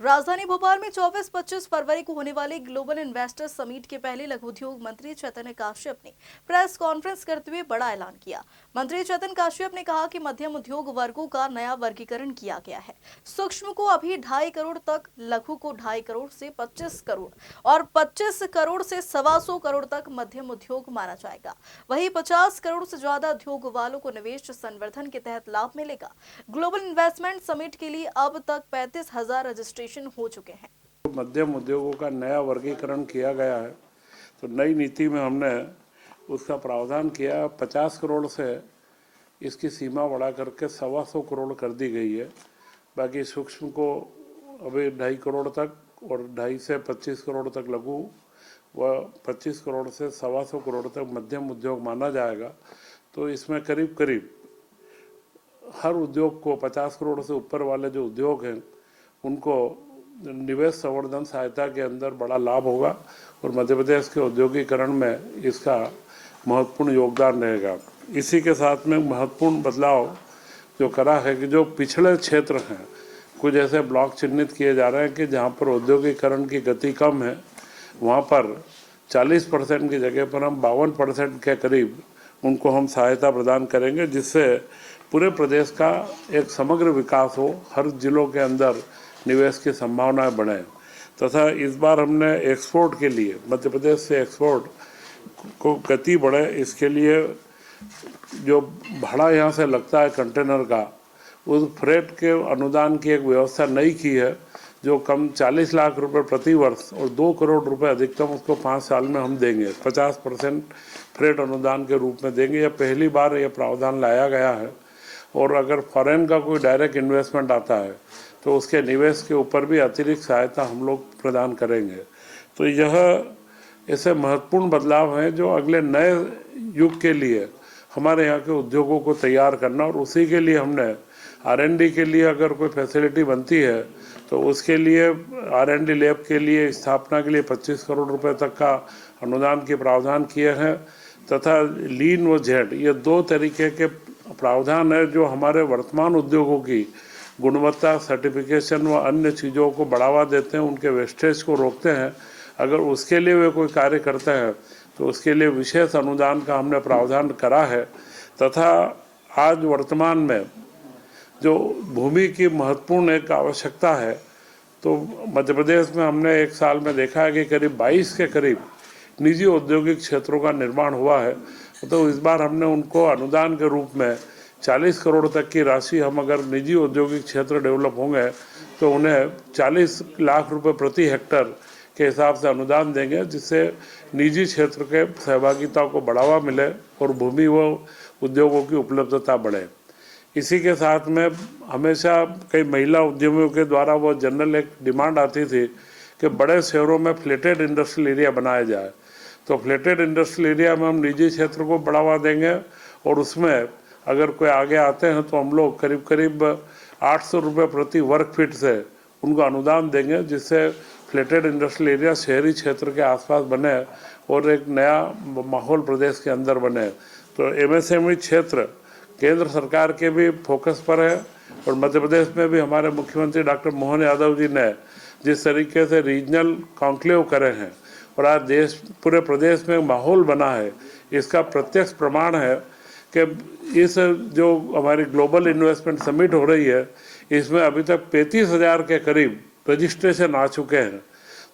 राजधानी भोपाल में 24-25 फरवरी को होने वाले ग्लोबल इन्वेस्टर्स समिट के पहले लघु उद्योग मंत्री चैतन्य काश्यप ने प्रेस कॉन्फ्रेंस करते हुए बड़ा ऐलान किया। मंत्री चैतन्य काश्यप ने कहा कि मध्यम उद्योग वर्गों का नया वर्गीकरण किया गया है। सूक्ष्म को अभी 2.5 करोड़ तक, लघु को 2.5 करोड़ से 25 करोड़ और 25 करोड़ से 125 करोड़ तक मध्यम उद्योग माना जाएगा। वहीं 50 करोड़ से ज्यादा उद्योग वालों को निवेश संवर्धन के तहत लाभ मिलेगा। ग्लोबल इन्वेस्टमेंट समिट के लिए अब तक 35,000 रजिस्ट्रेशन हो चुके हैं। मध्यम उद्योगों का नया वर्गीकरण किया गया है, तो नई नीति में हमने उसका प्रावधान किया। 50 करोड़ से इसकी सीमा बढ़ा करके 125 करोड़ कर दी गई है। बाकी सूक्ष्म को अभी 2.5 करोड़ तक और 2.5 से 25 करोड़ तक लघु व 25 करोड़ से 125 करोड़ तक मध्यम उद्योग माना जाएगा। तो इसमें करीब करीब हर उद्योग को 50 करोड़ से ऊपर वाले जो उद्योग हैं उनको निवेश संवर्धन सहायता के अंदर बड़ा लाभ होगा और मध्य प्रदेश के औद्योगिकरण में इसका महत्वपूर्ण योगदान रहेगा। इसी के साथ में महत्वपूर्ण बदलाव जो करा है कि जो पिछड़े क्षेत्र हैं, कुछ ऐसे ब्लॉक चिन्हित किए जा रहे हैं कि जहां पर औद्योगिकरण की गति कम है, वहां पर 40% की जगह पर हम 52% के करीब उनको हम सहायता प्रदान करेंगे, जिससे पूरे प्रदेश का एक समग्र विकास हो, हर जिलों के अंदर निवेश की संभावनाएं बढ़े। तथा इस बार हमने एक्सपोर्ट के लिए मध्य प्रदेश से एक्सपोर्ट को गति बढ़े, इसके लिए जो भाड़ा यहाँ से लगता है कंटेनर का, उस फ्रेट के अनुदान की एक व्यवस्था नई की है, जो कम 40 लाख रुपए प्रति वर्ष और 2 करोड़ रुपए अधिकतम उसको 5 साल में हम देंगे। 50% फ्रेट अनुदान के रूप में देंगे। यह पहली बार यह प्रावधान लाया गया है। और अगर फॉरेन का कोई डायरेक्ट इन्वेस्टमेंट आता है तो उसके निवेश के ऊपर भी अतिरिक्त सहायता हम लोग प्रदान करेंगे। तो यह ऐसे महत्वपूर्ण बदलाव हैं जो अगले नए युग के लिए हमारे यहाँ के उद्योगों को तैयार करना, और उसी के लिए हमने R&D के लिए अगर कोई फैसिलिटी बनती है तो उसके लिए R&D लैब के लिए स्थापना के लिए 25 करोड़ रुपए तक का अनुदान के प्रावधान किए हैं। तथा लीन व जेड, ये 2 तरीके के प्रावधान है जो हमारे वर्तमान उद्योगों की गुणवत्ता, सर्टिफिकेशन व अन्य चीज़ों को बढ़ावा देते हैं, उनके वेस्टेज को रोकते हैं। अगर उसके लिए वे कोई कार्य करते हैं तो उसके लिए विशेष अनुदान का हमने प्रावधान करा है। तथा आज वर्तमान में जो भूमि की महत्वपूर्ण एक आवश्यकता है, तो मध्य प्रदेश में हमने एक साल में देखा है कि करीब 22 के करीब निजी औद्योगिक क्षेत्रों का निर्माण हुआ है। तो इस बार हमने उनको अनुदान के रूप में 40 करोड़ तक की राशि, हम अगर निजी औद्योगिक क्षेत्र डेवलप होंगे तो उन्हें 40 लाख रुपए प्रति हेक्टर के हिसाब से अनुदान देंगे, जिससे निजी क्षेत्र के सहभागिता को बढ़ावा मिले और भूमि व उद्योगों की उपलब्धता बढ़े। इसी के साथ में हमेशा कई महिला उद्यमियों के द्वारा वो जनरल एक डिमांड आती थी कि बड़े शहरों में फ्लेटेड इंडस्ट्रियल एरिया बनाया जाए। तो फ्लेटेड इंडस्ट्रियल एरिया में हम निजी क्षेत्र को बढ़ावा देंगे और उसमें अगर कोई आगे आते हैं तो हम लोग करीब करीब 800 रुपये प्रति वर्ग फीट से उनको अनुदान देंगे, जिससे फ्लेटेड इंडस्ट्रियल एरिया शहरी क्षेत्र के आसपास बने और एक नया माहौल प्रदेश के अंदर बने। तो MSME क्षेत्र केंद्र सरकार के भी फोकस पर है और मध्य प्रदेश में भी हमारे मुख्यमंत्री डॉक्टर मोहन यादव जी ने जिस तरीके से रीजनल कॉन्क्लेव करे हैं और आज पूरे प्रदेश में माहौल बना है, इसका प्रत्यक्ष प्रमाण है कि इस जो हमारी ग्लोबल इन्वेस्टमेंट समिट हो रही है, इसमें अभी तक 35,000 के करीब रजिस्ट्रेशन आ चुके हैं।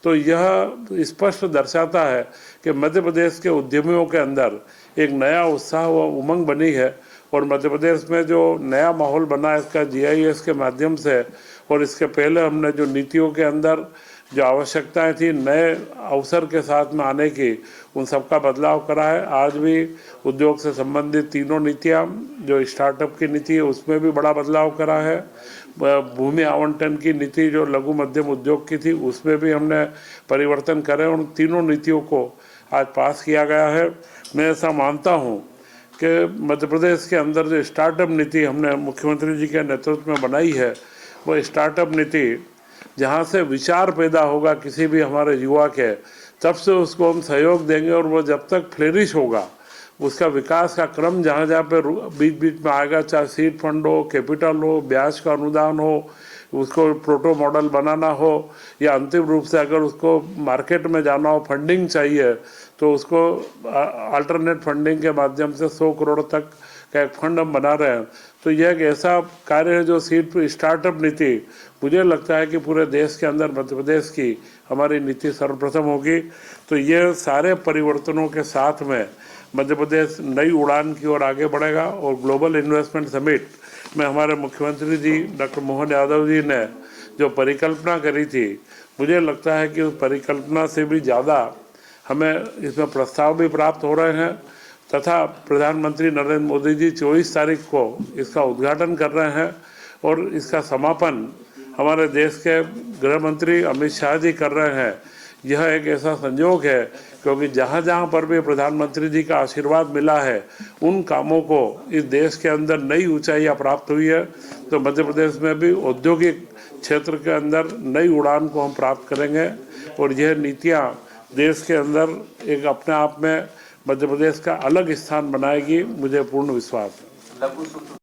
तो यह स्पष्ट दर्शाता है कि मध्य प्रदेश के उद्यमियों के अंदर एक नया उत्साह व उमंग बनी है और मध्य प्रदेश में जो नया माहौल बना है इसका GIS के माध्यम से, और इसके पहले हमने जो नीतियों के अंदर जो आवश्यकताएं थी नए अवसर के साथ में आने की, उन सबका बदलाव करा है। आज भी उद्योग से संबंधित 3 नीतियां, जो स्टार्टअप की नीति है उसमें भी बड़ा बदलाव करा है। भूमि आवंटन की नीति जो लघु मध्यम उद्योग की थी उसमें भी हमने परिवर्तन करे, उन 3 नीतियों को आज पास किया गया है। मैं ऐसा मानता हूँ कि मध्य प्रदेश के अंदर जो स्टार्टअप नीति हमने मुख्यमंत्री जी के नेतृत्व में बनाई है, वो स्टार्टअप नीति जहाँ से विचार पैदा होगा किसी भी हमारे युवा के, तब से उसको हम सहयोग देंगे और वो जब तक फ्लेरिश होगा उसका विकास का क्रम जहाँ जहाँ पे बीच बीच में आएगा, चाहे सीड फंड हो, कैपिटल हो, ब्याज का अनुदान हो, उसको प्रोटो मॉडल बनाना हो या अंतिम रूप से अगर उसको मार्केट में जाना हो, फंडिंग चाहिए, तो उसको अल्टरनेट फंडिंग के माध्यम से 100 करोड़ तक का एक फंड हम बना रहे हैं। तो यह एक ऐसा कार्य है जो सीड स्टार्टअप नीति, मुझे लगता है कि पूरे देश के अंदर मध्य प्रदेश की हमारी नीति सर्वप्रथम होगी। तो ये सारे परिवर्तनों के साथ में मध्य प्रदेश नई उड़ान की ओर आगे बढ़ेगा और ग्लोबल इन्वेस्टमेंट समिट में हमारे मुख्यमंत्री जी डॉक्टर मोहन यादव जी ने जो परिकल्पना करी थी, मुझे लगता है कि उस परिकल्पना से भी ज़्यादा हमें इसमें प्रस्ताव भी प्राप्त हो रहे हैं तथा प्रधानमंत्री नरेंद्र मोदी जी 24 तारीख को इसका उद्घाटन कर रहे हैं और इसका समापन हमारे देश के गृह मंत्री अमित शाह जी कर रहे हैं। यह एक ऐसा संयोग है क्योंकि जहाँ जहाँ पर भी प्रधानमंत्री जी का आशीर्वाद मिला है, उन कामों को इस देश के अंदर नई ऊंचाइयाँ प्राप्त हुई है। तो मध्य प्रदेश में भी औद्योगिक क्षेत्र के अंदर नई उड़ान को हम प्राप्त करेंगे और यह नीतियाँ देश के अंदर एक अपने आप में मध्य प्रदेश का अलग स्थान बनाएगी, मुझे पूर्ण विश्वास है।